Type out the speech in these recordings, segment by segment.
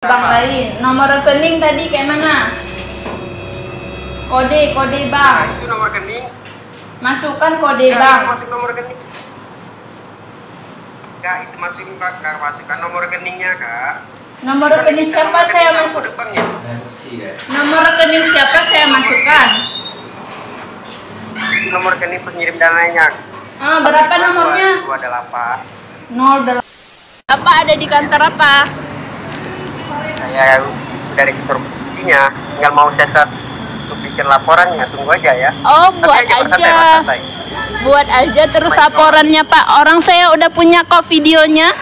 Bang lain, nomor rekening tadi kayak mana? Kode bang. Nah, itu nomor rekening. Masukkan kode bang. Masuk nomor rekening. Kak, itu masukin kak, masukkan nomor rekeningnya kak. Nomor rekening siapa saya masuk? Nomor rekening siapa saya masukkan? Nomor rekening pengirim dananya. Berapa nomornya? 228. 08. Apa ada di kantor apa? Saya dari kantor posisinya, tinggal mau setup untuk bikin laporannya, tunggu aja ya. Oh, buat aja. Buat aja terus laporannya Pak. Orang saya udah punya kok videonya.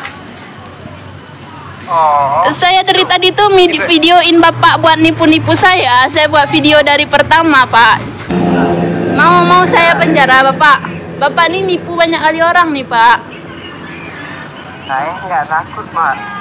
Oh. Saya dari tadi tuh videoin Bapak buat nipu-nipu saya. Saya buat video dari pertama Pak. Mau saya penjara Bapak. Bapak ini nipu banyak kali orang nih Pak. Saya nggak takut Mak.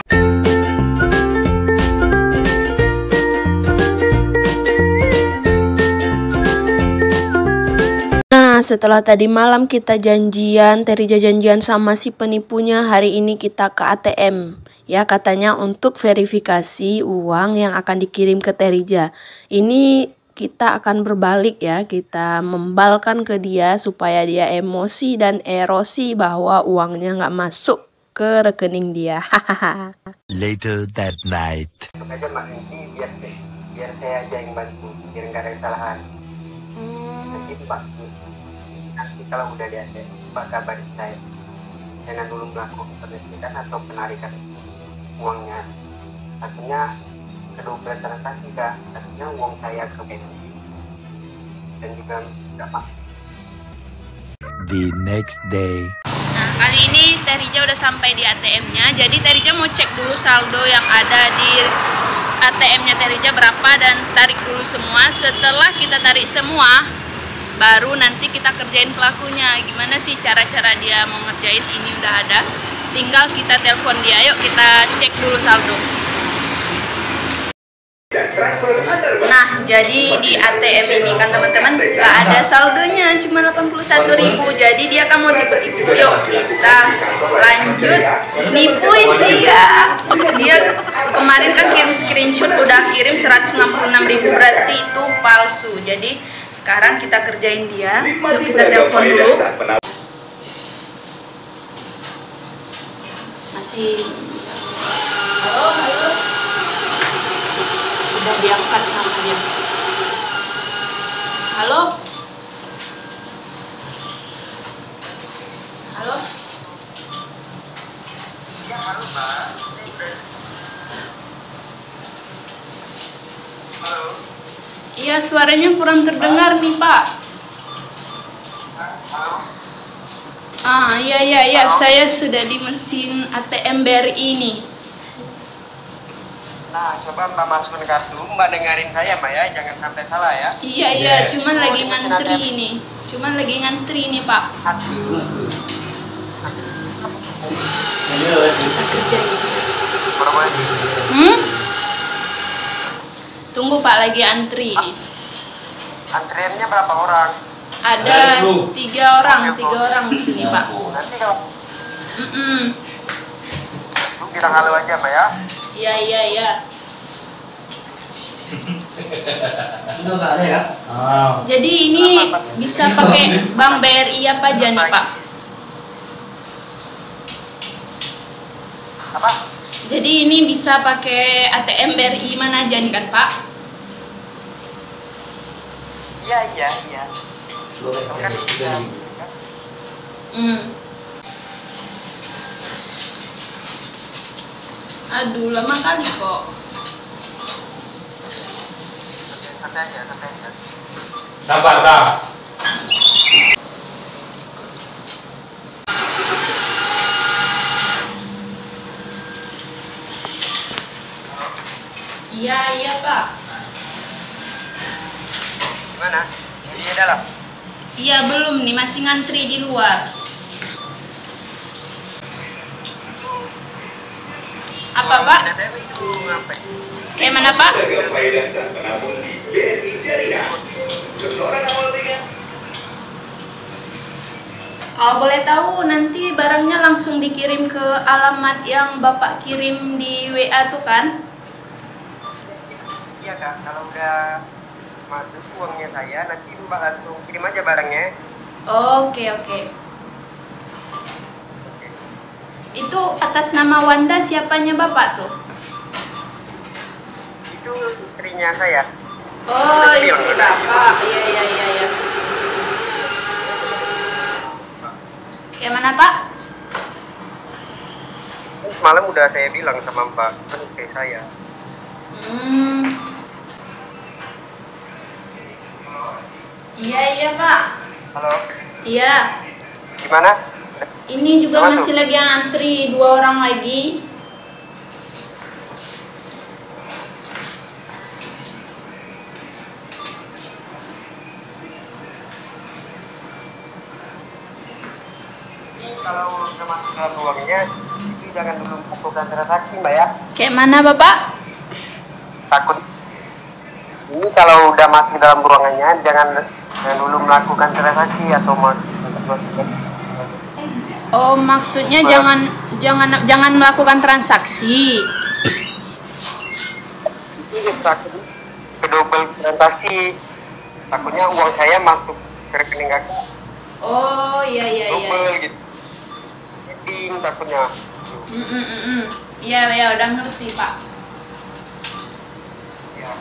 Nah, setelah tadi malam kita janjian, Terija janjian sama si penipunya, hari ini kita ke ATM. Ya, katanya untuk verifikasi uang yang akan dikirim ke Terija. Ini kita akan berbalik ya, kita membalkan ke dia supaya dia emosi dan erosi bahwa uangnya nggak masuk ke rekening dia. Later that night. Sengaja Mak, ini biar saya aja yang bantu, biar nggak ada kesalahan. Nanti Pak, nanti kalau udah diada, Pak kabarin saya. Jangan dulu melakukan penelitian atau penarikan uangnya. Artinya kedua transaksi Kak, artinya uang saya ke BNI dan juga nggak masuk. The next day. Nah, kali ini Terija udah sampai di ATM-nya. Jadi Terija mau cek dulu saldo yang ada di ATM-nya Terija berapa dan tarik dulu semua. Setelah kita tarik semua, baru nanti kita kerjain pelakunya. Gimana sih cara-cara dia mau ngerjain, ini udah ada. Tinggal kita telepon dia. Yuk kita cek dulu saldo. Nah, jadi di ATM ini kan teman-teman gak ada saldonya, cuma 81.000. Jadi dia kan mau tipu-tipu. Yuk kita lanjut nipuin dia. Dia kemarin kan kirim screenshot udah kirim 166.000, berarti itu palsu. Jadi sekarang kita kerjain dia. Yuk kita telepon dulu. Masih. Halo. Udah diangkat sama dia. Halo. Halo. Ya, halo Pak. Halo. Iya, suaranya kurang terdengar nih Pak. Halo. Iya. Saya sudah di mesin ATM BRI nih. Nah, coba Mbak masukin kartu, Mbak dengerin saya Mbak ya, jangan sampai salah ya. Iya, cuman lagi ngantri nih. Nih Pak. Kita kerja di sini. Tunggu Pak, lagi antri nih. Antriannya berapa orang? Ada 3 orang di sini Pak. Nanti kalau Mm-mm. bilang halo aja Mbak ya. Iya. Enggak ada ya? Jadi ini bisa pakai Bank BRI apa aja nih Pak? Apa? Jadi ini bisa pakai ATM BRI mana aja nih kan Pak? Iya. Kan bisa. Aduh, lama kali kok. Santai aja. Sabar, tak? Iya Pak. Gimana? Iya dalam. Iya belum nih, masih ngantri di luar. Apa Pak? Kayak mana Pak? Kalau boleh tahu nanti barangnya langsung dikirim ke alamat yang Bapak kirim di WA tuh kan? Iya Kak, kalau udah masuk uangnya saya, nanti Mbak langsung kirim aja barangnya. Oke, oke. Itu atas nama Wanda, siapanya Bapak tuh? Itu istrinya saya. Oh, istri Bapak. Iya, iya, iya, iya. Kayak mana, Pak? Semalam udah saya bilang sama Mbak, kan istri saya. Iya, iya, Pak. Halo, Iya. gimana? Ini juga Masuk. masih lagi yang antri 2 orang lagi. Kalau udah masuk dalam uangnya, itu jangan dulu lakukan transaksi Mbak ya. Kayak mana, Bapak? Takut. Ini kalau udah masuk dalam ruangannya, jangan dulu melakukan transaksi atau Oh, maksudnya jangan melakukan transaksi. itu takut ke double transaksi. Takutnya uang saya masuk ke rekening kakak Oh, iya, iya, iya. double gitu. Trading takutnya. Iya, ya udah ngerti, Pak. Ya.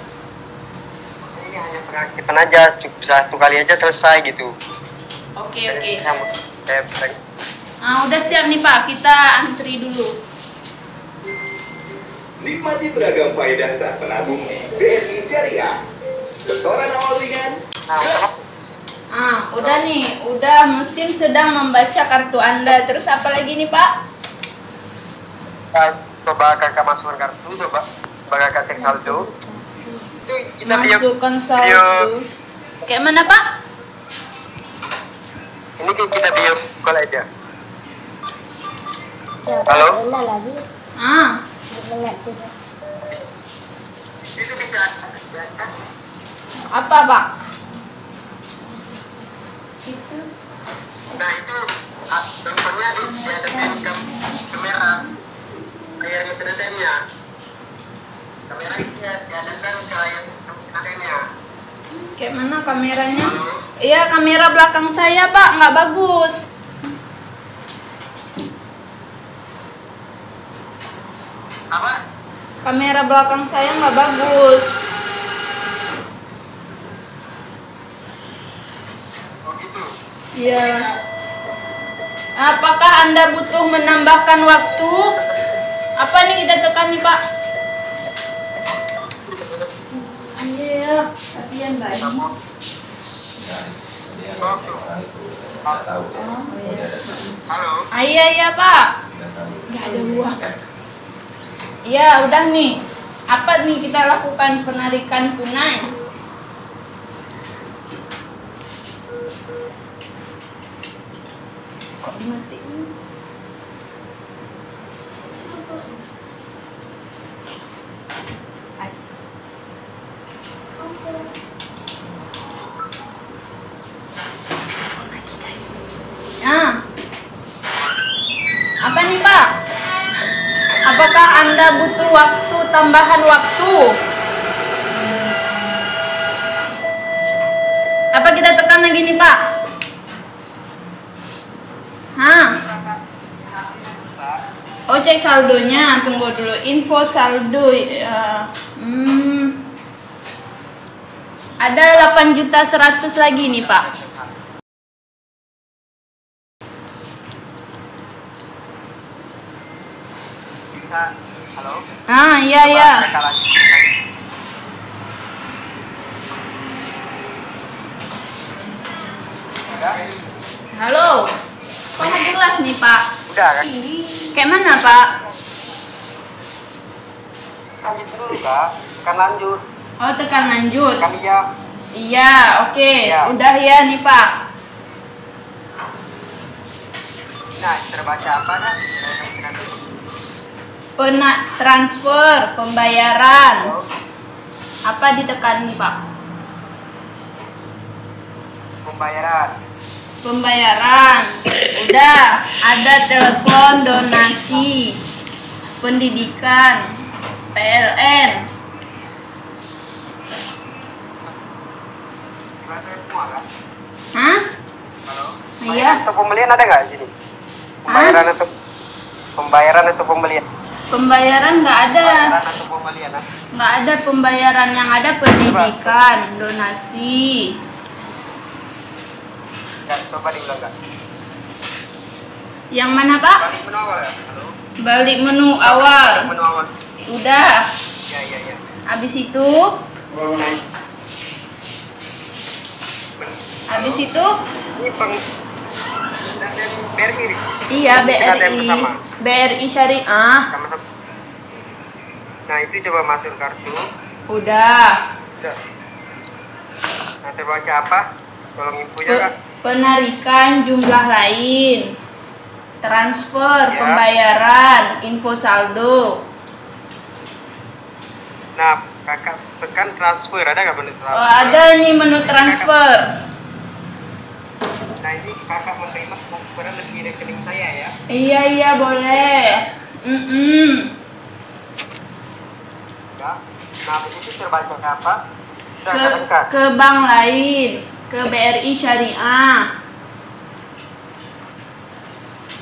Ini hanya pengakitan aja, cukup 1 kali aja selesai gitu. Oke, oke. Saya Ah, udah siap nih, Pak. Kita antri dulu. Nikmati beragam faedah saat menabung di BNI Syariah. Setoran awal ringan. Ah, udah nih. Udah, mesin sedang membaca kartu Anda. Terus apa lagi nih, Pak? coba kakak masukkan kartu, coba kakak cek saldo. Itu kita Masukkan saldo. Kayak mana, Pak? Ini kita bio call aja. Halo? Ah, Itu bisa. apa, Pak? Itu. Nah itu contohnya di ada kamera layar mesin ATM-nya. Kamera diadakan ke layar mesin ATM-nya. Kayak mana kameranya? Iya, kamera belakang saya, Pak. Nggak bagus. Apa? Kamera belakang saya nggak bagus. Oh gitu. Iya. Apakah Anda butuh menambahkan waktu? Apa nih kita tekan nih, Pak? Iya, kasihan Mbak. Halo. Iya, iya, Pak. Nggak ada uang. Iya, udah nih. Apa nih kita lakukan penarikan tunai? Kok mati? Nah, apa nih Pak? Apakah Anda butuh waktu, tambahan waktu? Apa kita tekan lagi nih Pak? Hah? Oh, cek saldonya, tunggu dulu. Info saldo. Ada 8.100.000 lagi nih Pak. Bisa. Halo. Ah, iya, iya. Kakak lagi. Udah? Halo. Kok nggak jelas nih Pak? Udah kan? Kayak mana Pak? Lanjut dulu kak. Kan lanjut. Oh, tekan lanjut. Kan iya. Iya, oke. Iya. Udah ya nih Pak. Nah terbaca apa dah? Transfer, pembayaran. Apa ditekan nih Pak? Pembayaran. Pembayaran. Udah, ada telepon, donasi, pendidikan, PLN. pembelian ada nggak di sini? Pembayaran atau pembelian? Pembayaran nggak ada. Pembayaran atau pembelian? Nggak ada pembayaran, yang ada pendidikan, donasi. Ya, coba diulang nggak? Yang mana Pak? Balik menu awal ya? Halo? Balik menu awal. Balik menu awal. Udah. Ya. Habis itu? Habis itu? Ini ATM BRI nih? Iya, ATM BRI. bersama. BRI Syariah. Sama-sama. Nah, itu coba masukin kartu. Udah. Nanti baca apa? Tolong infonya Kak. Penarikan jumlah lain, transfer, Ya. pembayaran, info saldo. Nah, kakak tekan transfer, ada nggak menu transfer? Oh, ada nih menu transfer. Nah, ini kakak menerima transferan lebih rekening saya ya. Iya boleh. Ya. Nah, begitu terbaca ke apa? Sudah kakak tekan. Ke bank lain, ke BRI Syariah.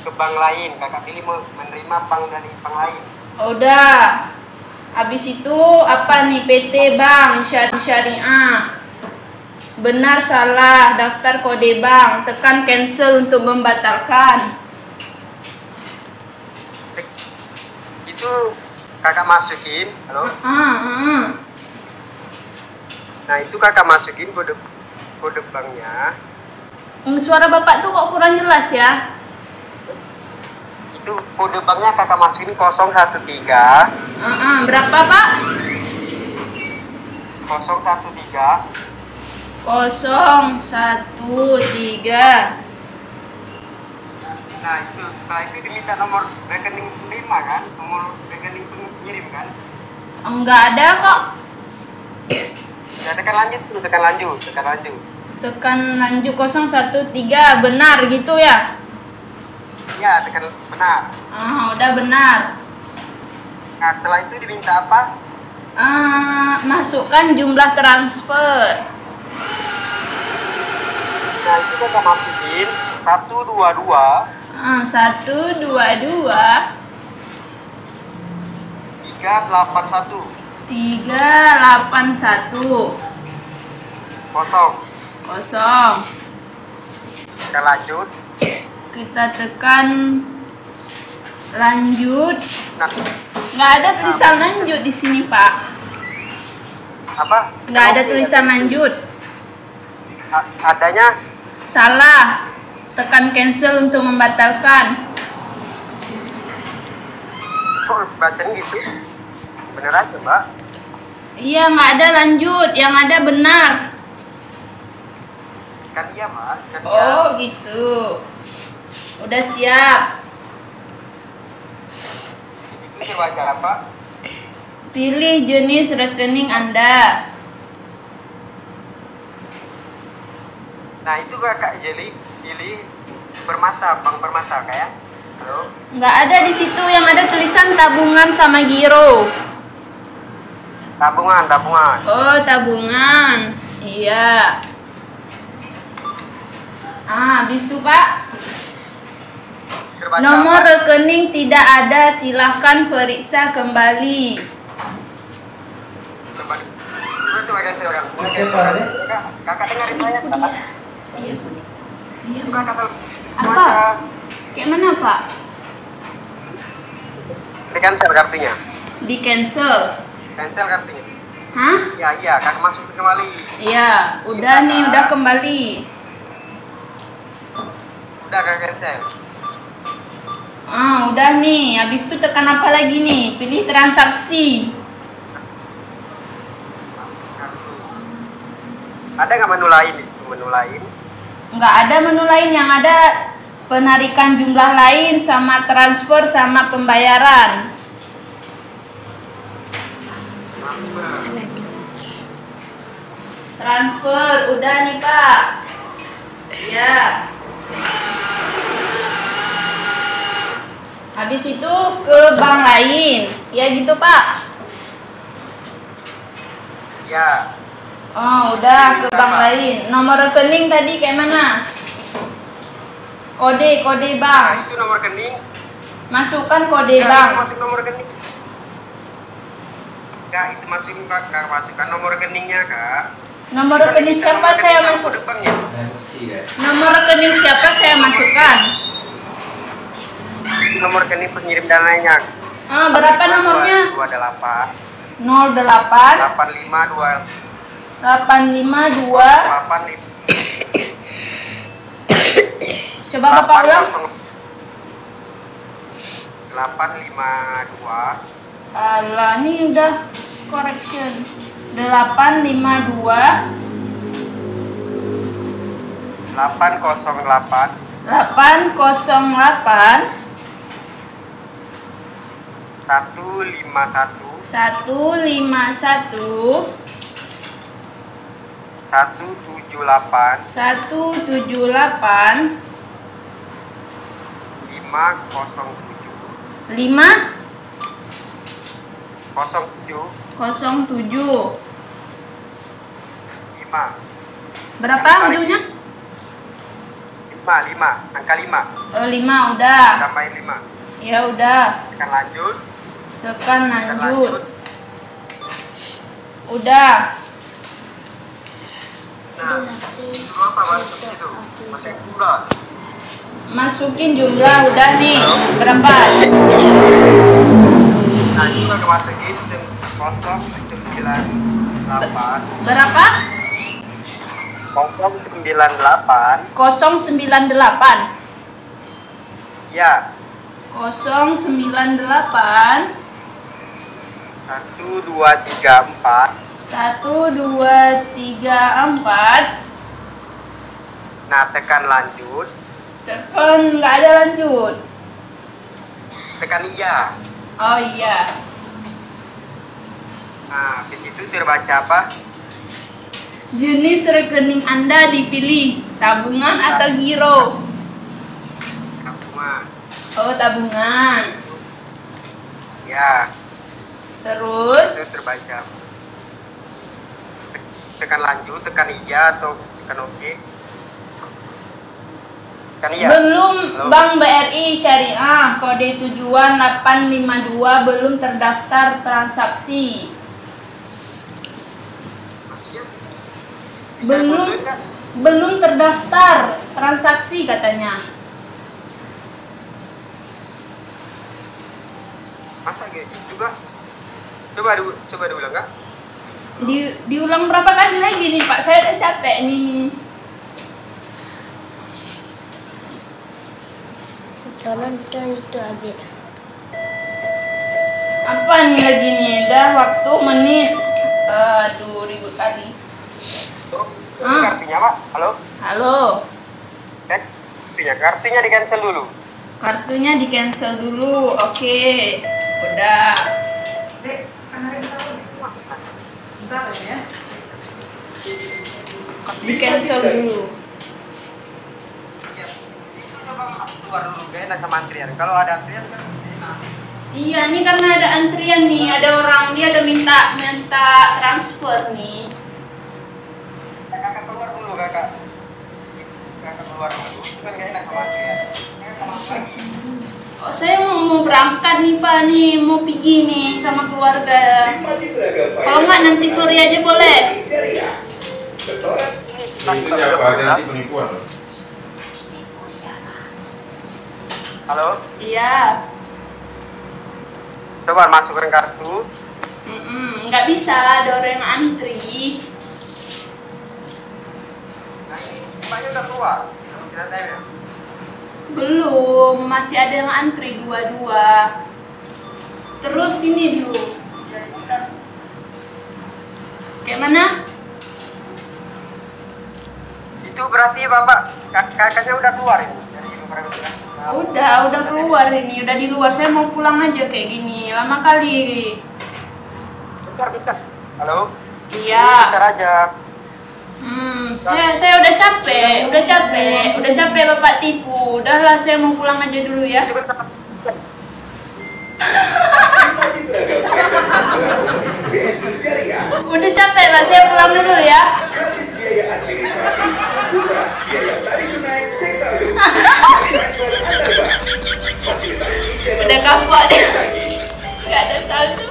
Ke bank lain, kakak pilih mau menerima bank dari bank lain. Udah. Habis itu apa nih? PT Bank Syariah. Benar salah, daftar kode bank, tekan cancel untuk membatalkan. Itu kakak masukin, halo? Nah, itu kakak masukin kode banknya. Suara Bapak tuh kok kurang jelas ya? Itu kode banknya kakak masukin 013. Berapa Pak? 013. 013. Nah, itu setelah itu diminta nomor rekening penerima kan? Nomor rekening pengirim kan? Enggak ada kok. Ya, tekan lanjut. Tekan lanjut 013, benar gitu ya? Ya, tekan benar. Udah benar. Nah, setelah itu diminta apa? Masukkan jumlah transfer. Nah, itu kakak masukin 122 122 381 381 0. Kita lanjut. Kita tekan lanjut. Nah, Nggak ada tulisan lanjut di sini Pak. apa? Nggak ada tulisan lanjut. Adanya Salah. Tekan cancel untuk membatalkan. kok bacanya gitu? Bener aja, Mbak. Iya, nggak ada lanjut. Yang ada benar. Kan iya, Mbak. Kan iya. Oh, gitu. Udah siap. Di situ dia baca apa? Pilih jenis rekening Anda. Nah, itu kakak pilih permata, bank permata kayak. Halo? Nggak ada di situ, yang ada tulisan tabungan sama giro. Tabungan. Oh, tabungan. Iya. Habis itu Pak. Terbaca Nomor apa? rekening tidak ada, silahkan periksa kembali. Coba cancel kan. Kakak dengarin saya. Itu kakak salah. Apa? Kayak mana Pak? Di cancel kartunya. Di cancel. Cancel kartunya. Hah? Iya, kakak masukin kembali. Iya, udah nih, udah kembali. Udah kakak cancel. Udah nih. Habis itu tekan apa lagi nih? Pilih transaksi. Ada nggak menu lain di situ, menu lain? Nggak ada menu lain, yang ada penarikan jumlah lain sama transfer sama pembayaran. Transfer, udah nih Pak. Ya. Habis itu ke bank lain, ya gitu Pak. Ya. Oh, udah ke bank lain. Nomor rekening tadi kayak mana? Kode Nah, bang. itu nomor rekening. Masukkan kode Nah, bang. itu masuk nomor rekening. Kak, itu masukin kak, masukkan nomor rekeningnya kak. Nomor rekening siapa saya masuk? Depannya. Nomor rekening siapa saya masukkan? Nomor rekening pengirim dananya. Berapa nomornya? 28 08 852 852. 85. Coba Bapak ulang. 852 Alah, ini udah correction. 852 808 808 151 151 178 178 507 5 07 07. 5 Berapa ujungnya? 5 angka 5 Oh, 5 udah. tambahin 5 Ya udah. tekan lanjut Tekan lanjut. Udah. nah itu apa masuk itu masuk pula Masukin jumlah udah nih. Berapa? nah ini udah masukin 098 Berapa? 098 098. ya 098 1234 1234. nah tekan lanjut Tekan nggak ada lanjut. tekan iya Oh iya. nah habis itu terbaca apa Jenis rekening Anda dipilih tabungan atau giro. tabungan Oh, tabungan. ya Terus itu terbaca tekan lanjut tekan iya atau tekan oke tekan iya belum. Halo? Bank BRI Syariah kode tujuan 852 belum terdaftar transaksi. maksudnya bisa Belum. difotoin nggak? Belum terdaftar transaksi katanya. masa kayak gitu kak coba diulang kak Diulang berapa kali lagi nih Pak? Saya udah capek nih. Jalan itu aja. Apa nih lagi nih? Udah waktu menit. Aduh, ribut kali. kartunya pak halo Halo. kartunya di cancel dulu Kartunya di cancel dulu. Oke. Udah. Di cancel dulu. keluar dulu gak enak sama antrian kalau ada antrian kan enak. Iya, nih karena ada antrian nih, ada orang dia ada minta transfer nih. kakak keluar dulu kakak keluar dulu kan gak enak sama antrian lagi Oh, saya mau berangkat nih Pak nih, mau pergi nih sama keluarga. Kalau nggak nanti sore aja boleh. Itu siapa? Nanti penipuan. halo Iya. coba masukkan kartu Nggak bisa, ada orang yang antri. nah ini mbaknya udah keluar sudah time ya Belum, masih ada yang antri dua-dua. Terus ini dulu. Kayak mana? itu berarti bapak kakaknya udah keluar ini dari Udah keluar ini, udah di luar. Saya mau pulang aja kayak gini, lama kali. bentar halo Iya. bentar aja Saya udah capek Bapak tipu. Udahlah, saya mau pulang aja dulu ya. coba sama Udah capek Pak, saya pulang dulu ya. Biaya administrasi, biaya tarik tunai, cek saldo. Udah kapok deh. Gak ada saldo.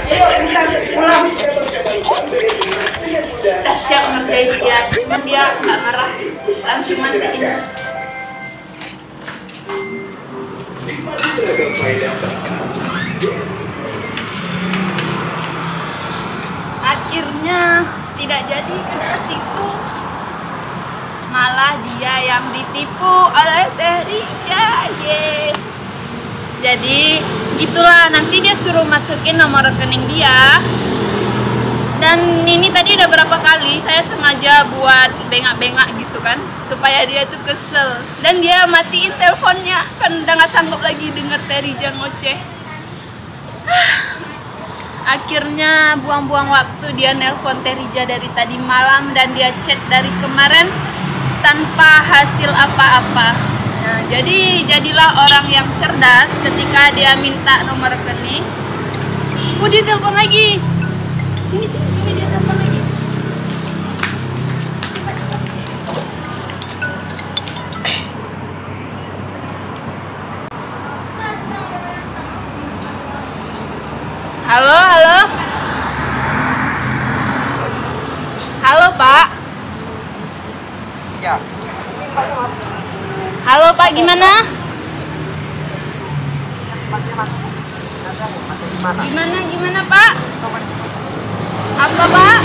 Yuk kita pulang. Udah siap ngerjain dia, cuman dia gak marah, langsung matiin. Akhirnya tidak jadi kena tipu, malah dia yang ditipu oleh Teh Rica. Jadi gitulah, nanti dia suruh masukin nomor rekening dia. Dan ini tadi udah berapa kali saya sengaja buat bengak-bengak gitu kan, supaya dia tuh kesel. Dan dia matiin teleponnya, kan udah gak sanggup lagi denger Teh Rica ngoceh. Akhirnya buang-buang waktu, dia nelpon Teh Rica dari tadi malam dan dia chat dari kemarin tanpa hasil apa-apa. Nah, jadilah orang yang cerdas ketika dia minta nomor rekening. Dia telepon lagi. Sini dia telepon lagi. Halo. Halo, Pak. Ya. Halo, Pak, gimana? Gimana, Pak? Apa, Pak?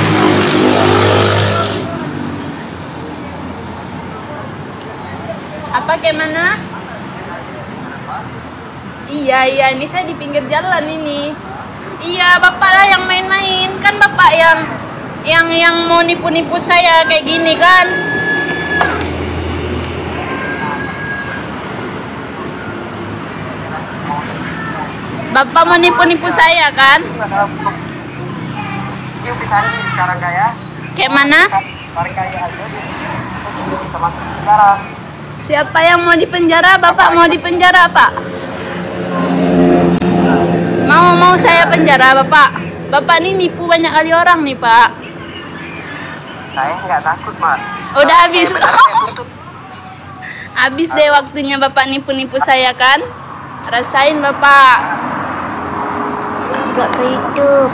Apa kayak mana? Iya, ini saya di pinggir jalan ini. Iya, Bapak lah yang main-main. Kan Bapak yang mau nipu-nipu saya kayak gini kan. Bapak mau nipu-nipu saya kan? Yuk bisa sekarang kayak. Kayak mana? Sekarang kayak aja bisa masuk penjara. Siapa yang mau dipenjara? Bapak mau dipenjara, Pak? Mau saya penjara, Bapak? Bapak ini nipu banyak kali orang nih, Pak. Saya nggak takut, Mak. Udah habis. Habis deh waktunya Bapak nipu-nipu saya kan? Rasain, Bapak. Gak ke hidup.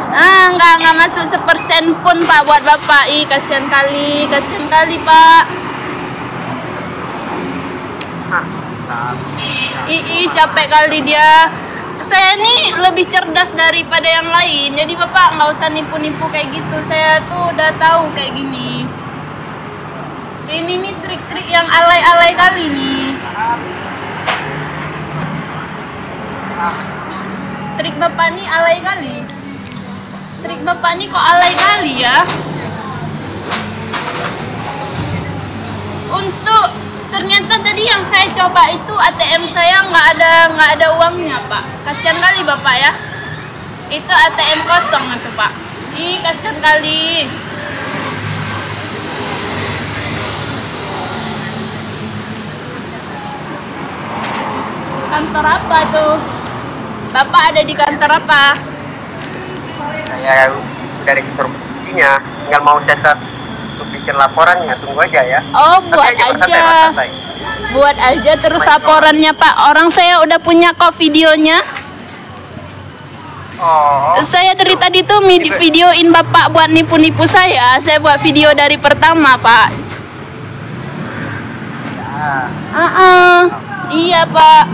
Nggak masuk 1% pun, Pak, buat Bapak. Kasihan kali, Pak. Capek kali dia. Saya nih lebih cerdas daripada yang lain. Jadi Bapak nggak usah nipu-nipu kayak gitu. Saya tuh udah tahu kayak gini. Ini nih trik-trik yang alay-alay kali nih. Trik Bapak nih alay kali. Trik Bapak nih kok alay kali ya. Untuk ternyata tadi yang saya coba itu ATM saya nggak ada uangnya, Pak. Kasihan kali Bapak ya. Itu ATM kosong itu, Pak. Kasihan kali. Kantor apa tuh? Bapak ada di kantor apa? Saya dari kantor posisinya, tinggal mau setup untuk bikin laporannya, tunggu aja ya. Oh, buat aja. Buat aja terus laporannya, Pak. Orang saya udah punya kok videonya. Oh. Saya dari tadi tuh videoin Bapak buat nipu-nipu saya. Saya buat video dari pertama, Pak. Iya, Pak.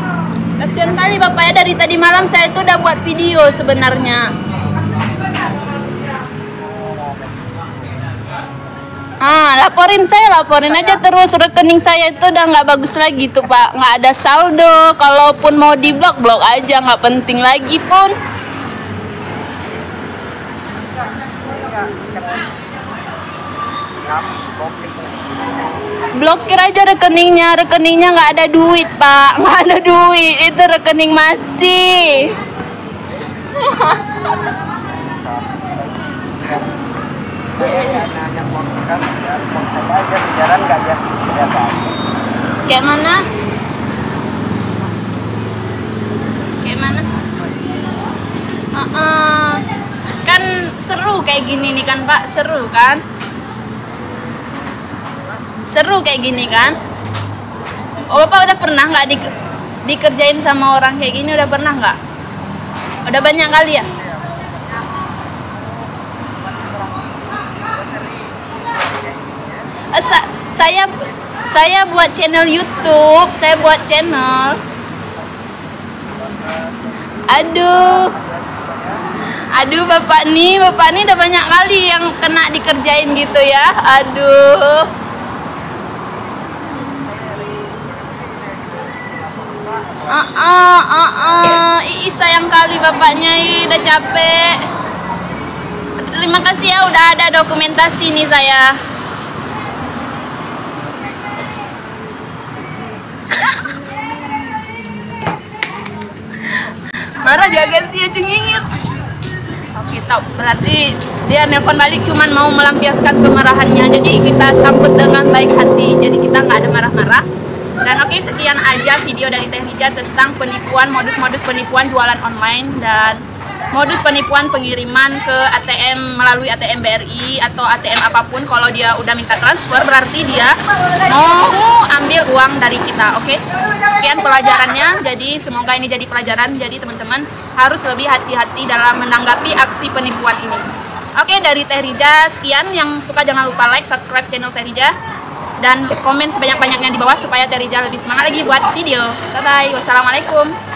Kasihan kali Bapak ya, dari tadi malam saya tuh udah buat video sebenarnya. Laporin aja terus. Rekening saya itu udah nggak bagus lagi tuh, Pak. Nggak ada saldo. Kalaupun mau di-blok, blok aja, nggak penting lagi pun. Blokir aja rekeningnya nggak ada duit, Pak. Nggak ada duit, itu rekening mati. Kayak mana? Kan seru kayak gini nih kan, Pak. Seru kan? Seru kayak gini kan? Oh, Bapak udah pernah nggak dikerjain sama orang kayak gini? Udah pernah nggak? Udah banyak kali ya? Saya buat channel YouTube, saya buat channel. Aduh bapak nih udah banyak kali yang kena dikerjain gitu ya. Aduh. Ih, sayang kali bapaknya, udah capek. Terima kasih ya, udah ada dokumentasi nih saya. Marah dia ganti ya cengengit. Oke, top. Berarti dia nelpon balik cuman mau melampiaskan kemarahannya. Jadi kita sambut dengan baik hati. Jadi kita nggak ada marah-marah. Dan oke, sekian aja video dari Teh Rija tentang penipuan, modus-modus penipuan jualan online dan modus penipuan pengiriman ke ATM melalui ATM BRI atau ATM apapun. Kalau dia udah minta transfer berarti dia mau ambil uang dari kita. Oke, sekian pelajarannya. Jadi semoga ini jadi pelajaran. Jadi teman-teman harus lebih hati-hati dalam menanggapi aksi penipuan ini. Oke, dari Teh Rija sekian. Yang suka jangan lupa like, subscribe channel Teh Rija dan komen sebanyak-banyaknya di bawah supaya Teh Rija lebih semangat lagi buat video. Bye bye, wassalamualaikum.